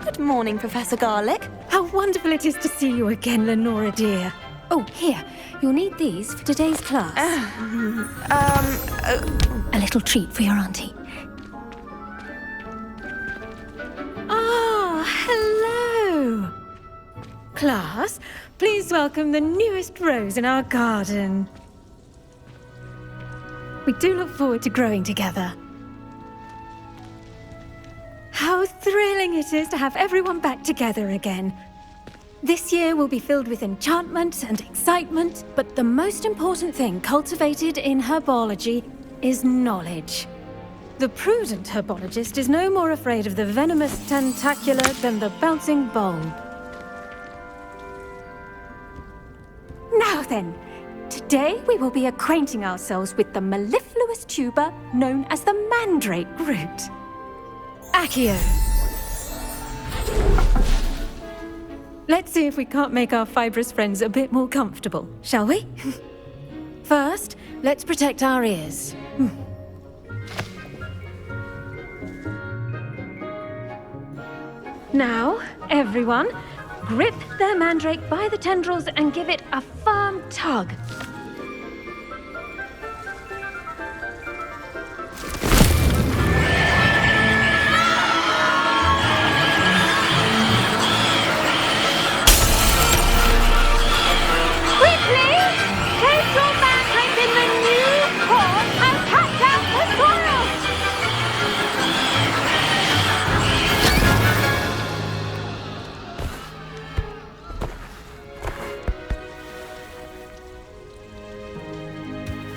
Good morning, Professor Garlic. How wonderful it is to see you again, Lenora dear. Oh, here, you'll need these for today's class. A little treat for your auntie. Ah, hello! Class, please welcome the newest rose in our garden. We do look forward to growing together. How thrilling it is to have everyone back together again. This year will be filled with enchantment and excitement, but the most important thing cultivated in herbology is knowledge. The prudent herbologist is no more afraid of the venomous tentacula than the bouncing bulb. Now then, today we will be acquainting ourselves with the mellifluous tuber known as the mandrake root. Accio. Let's see if we can't make our fibrous friends a bit more comfortable, shall we? First, let's protect our ears. Now, everyone, grip their mandrake by the tendrils and give it a firm tug.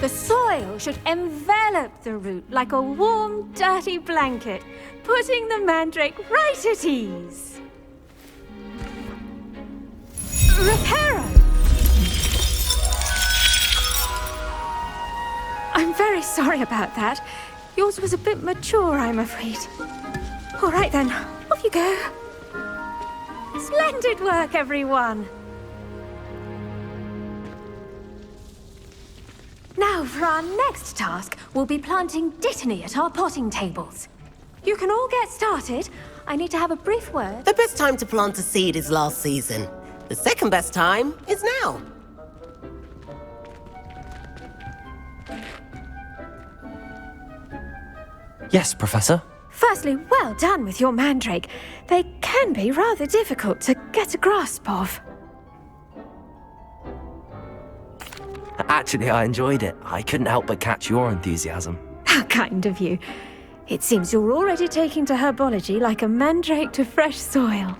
The soil should envelop the root like a warm, dirty blanket, putting the mandrake right at ease. Reparo! I'm very sorry about that. Yours was a bit mature, I'm afraid. All right then, off you go. Splendid work, everyone! Now, for our next task, we'll be planting dittany at our potting tables. You can all get started. I need to have a brief word. The best time to plant a seed is last season. The second best time is now. Yes, Professor. Firstly, well done with your mandrake. They can be rather difficult to get a grasp of. Actually, I enjoyed it. I couldn't help but catch your enthusiasm. How kind of you. It seems you're already taking to herbology like a mandrake to fresh soil.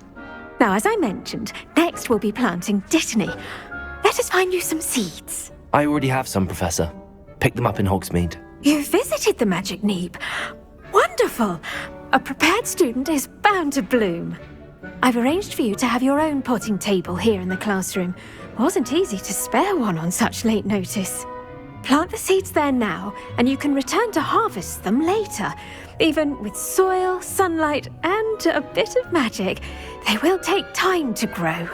Now, as I mentioned, next we'll be planting dittany. Let us find you some seeds. I already have some, Professor. Picked them up in Hogsmeade. You visited the Magic Neep. Wonderful! A prepared student is bound to bloom. I've arranged for you to have your own potting table here in the classroom. Wasn't easy to spare one on such late notice. Plant the seeds there now, and you can return to harvest them later. Even with soil, sunlight, and a bit of magic, they will take time to grow.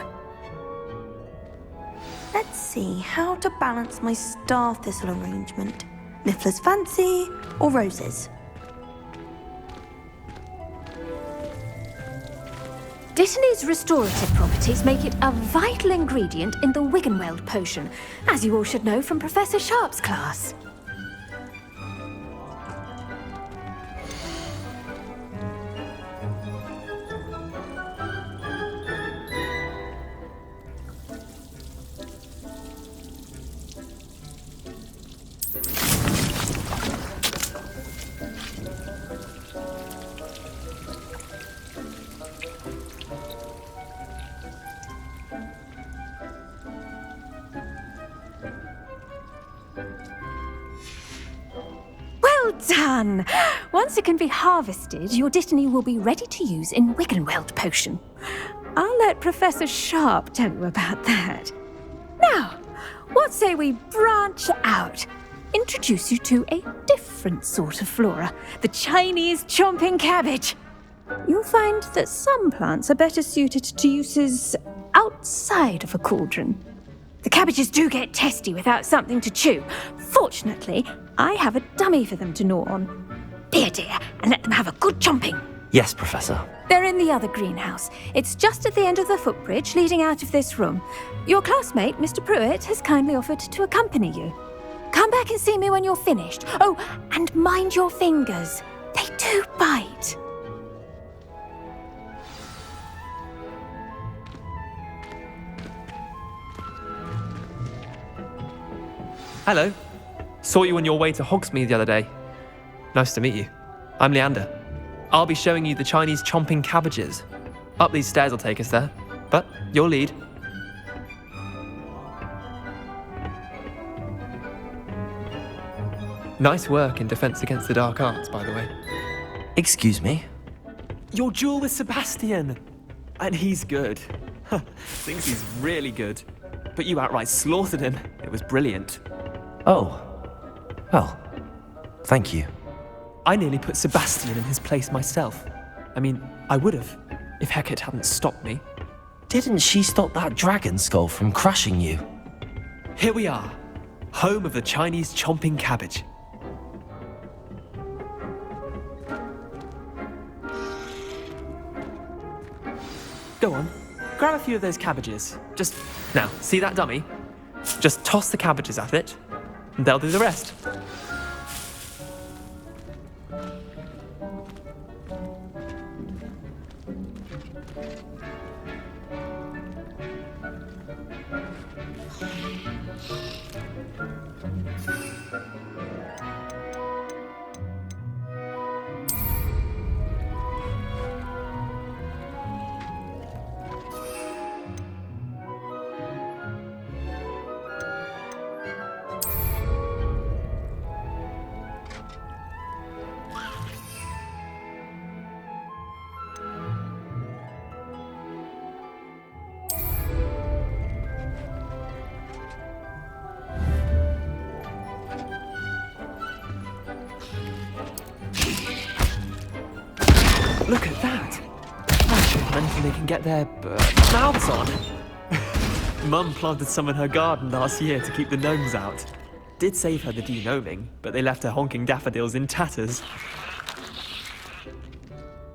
Let's see how to balance my star thistle arrangement. Niffler's fancy or roses? Dittany's restorative properties make it a vital ingredient in the Wiggenweld potion, as you all should know from Professor Sharp's class. Well done! Once it can be harvested, your dittany will be ready to use in Wiggenweld potion. I'll let Professor Sharp tell you about that. Now, what say we branch out? Introduce you to a different sort of flora, the Chinese chomping cabbage. You'll find that some plants are better suited to uses outside of a cauldron. The cabbages do get testy without something to chew. Fortunately, I have a dummy for them to gnaw on. Be a dear and let them have a good chomping. Yes, Professor. They're in the other greenhouse. It's just at the end of the footbridge leading out of this room. Your classmate, Mr. Pruitt, has kindly offered to accompany you. Come back and see me when you're finished. Oh, and mind your fingers. They do bite. Hello. Saw you on your way to Hogsmeade the other day. Nice to meet you. I'm Leander. I'll be showing you the Chinese chomping cabbages. Up these stairs will take us there, but your lead. Nice work in Defense Against the Dark Arts, by the way. Excuse me? Your duel with Sebastian! And he's good. Thinks he's really good. But you outright slaughtered him. It was brilliant. Oh. Well, thank you. I nearly put Sebastian in his place myself. I mean, I would have, if Hecate hadn't stopped me. Didn't she stop that dragon skull from crushing you? Here we are, home of the Chinese chomping cabbage. Go on, grab a few of those cabbages. Now, see that dummy? Just toss the cabbages at it, and they'll do the rest. Look at that! Anything they can get their mouths on. Mum planted some in her garden last year to keep the gnomes out. Did save her the de-gnoming, but they left her honking daffodils in tatters.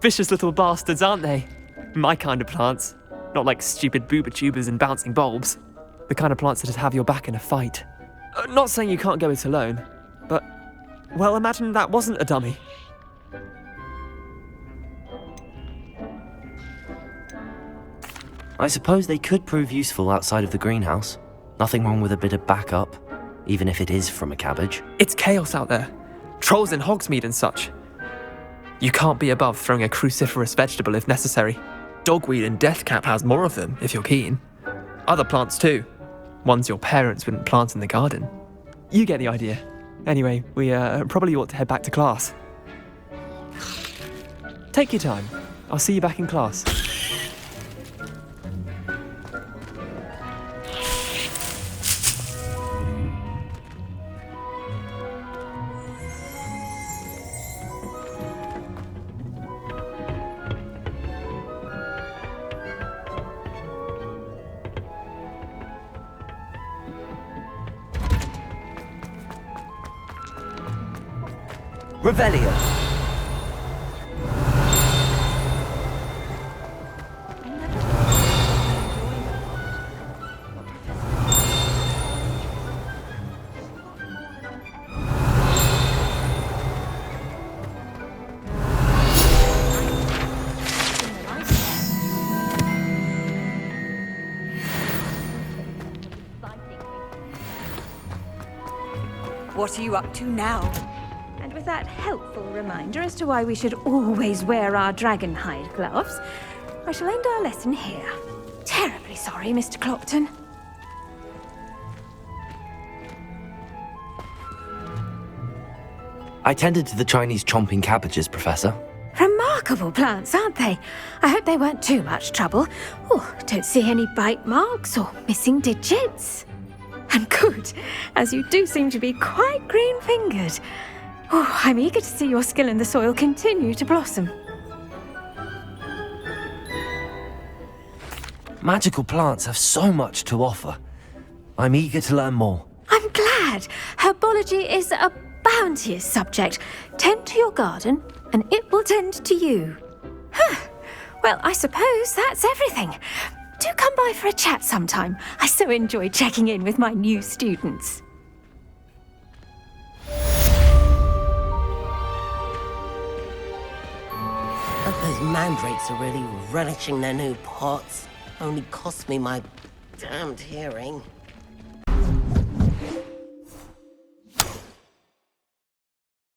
Vicious little bastards, aren't they? My kind of plants. Not like stupid booba tubers and bouncing bulbs. The kind of plants that'd have your back in a fight. Not saying you can't go it alone, but, well, imagine that wasn't a dummy. I suppose they could prove useful outside of the greenhouse. Nothing wrong with a bit of backup, even if it is from a cabbage. It's chaos out there. Trolls in Hogsmeade and such. You can't be above throwing a cruciferous vegetable if necessary. Dogweed and deathcap has more of them, if you're keen. Other plants too. Ones your parents wouldn't plant in the garden. You get the idea. Anyway, we probably ought to head back to class. Take your time. I'll see you back in class. Revelio! What are you up to now? And with that helpful reminder as to why we should always wear our dragon hide gloves, I shall end our lesson here. Terribly sorry, Mr. Clopton. I tended to the Chinese chomping cabbages, Professor. Remarkable plants, aren't they? I hope they weren't too much trouble. Oh, don't see any bite marks or missing digits. And good, as you do seem to be quite green-fingered. Oh, I'm eager to see your skill in the soil continue to blossom. Magical plants have so much to offer. I'm eager to learn more. I'm glad. Herbology is a bounteous subject. Tend to your garden, and it will tend to you. Well, I suppose that's everything. Do come by for a chat sometime. I so enjoy checking in with my new students. But those mandrakes are really relishing their new pots. Only cost me my damned hearing.